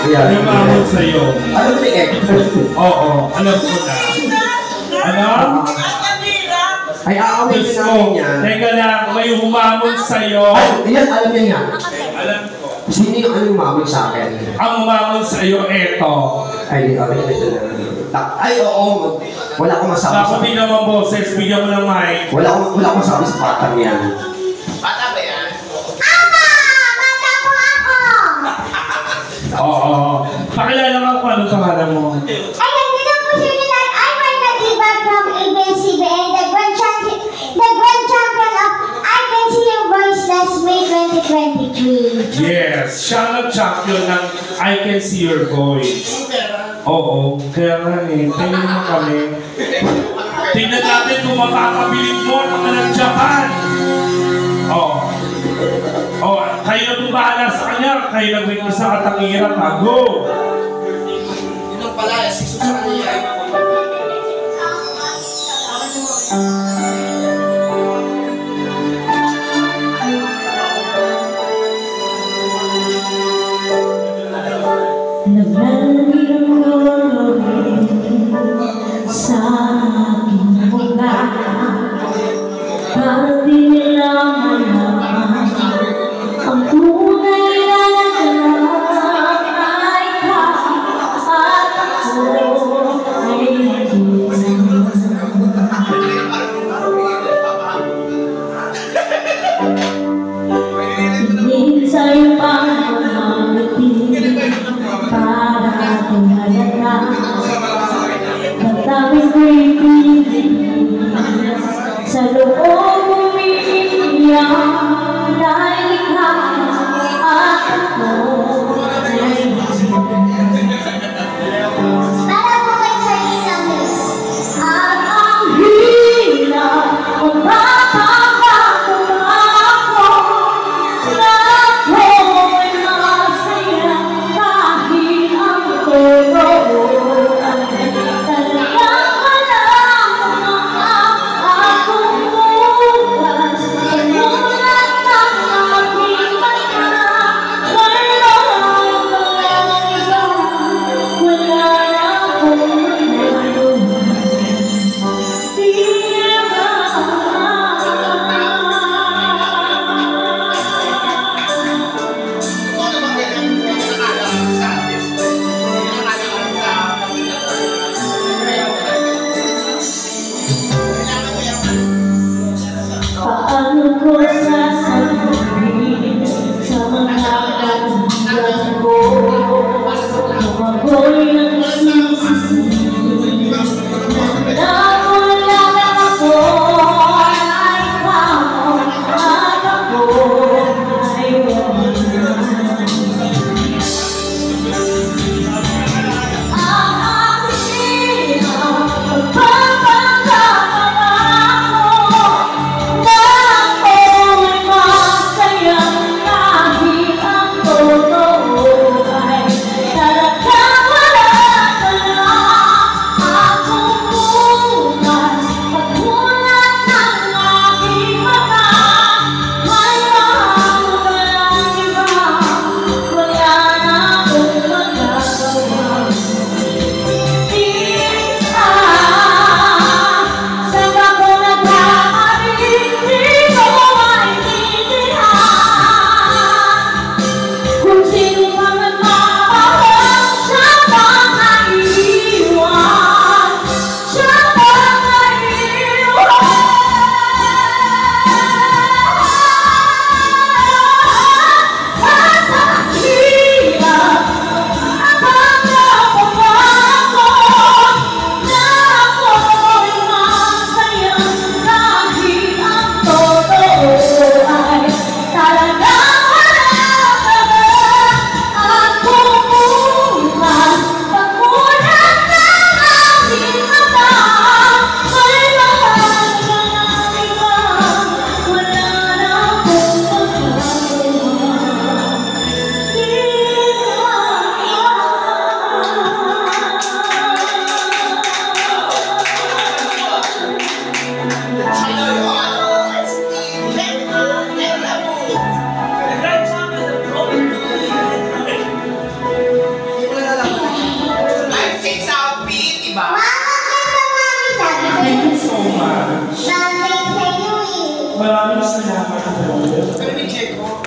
Umamon sa'yo. Alam mo yung expert? Oo, alam ko na. Ano? Ay, aawin na namin yan. Teka lang, may humamon sa'yo. Ay, yan, alam niya nga. Alam ko. Sino yung ano umamon sa akin? Ang humamon sa'yo, eto. Ay, ito na. Ay, oo. Wala akong masabi sa... Ako din naman boses, bigyan mo ng mic. Wala akong masabi sa batang yan. Bata ba yan? Bata po ako! Oo. Pakilala ka kung anong pangalan mo. Ay, nandito po siya nila. I'm Marta Diva from ABS-CBN, the Grand Champion of I Can See Your Voice last May 2023. Yes, siya ang champion ng I Can See Your Voice. Oo, kaya nga eh, tingnan mo kami. Tingnan natin kung makakabilib mo mga ng Japan. Oo. Oo, kayo na bumahala sa kanya, kayo nag-request sa katangiran ha. Go! Yun ang pala, si Susan niya. sa aking mukha, pati nila malaman ang tunay na naglalak ay ka at ako ay hindi. Minsan pang mamangiti para aking halata. Matapos ko'y pinili sa loob umiiyak dahil ikaw at ako ay Para po kay Sarina mo. at ang hirap kung mapapako ako na ako'y masaya kahit ang totoo ay talagang walang akong bukas. Umulat ng aking mata, walang isa, wala na akong nagawa. Paano ko sasabihin sa mga kaibigan ko kung ako'y nagsisisi na wala ako ay ikaw at ako ay wala. Ang hirap pagpapagkakama ko na ako'y masaya kahit ang totoo ay talagang wala na so much. Nothing for you. Maraming salamat, brother. Pero ni Jeko,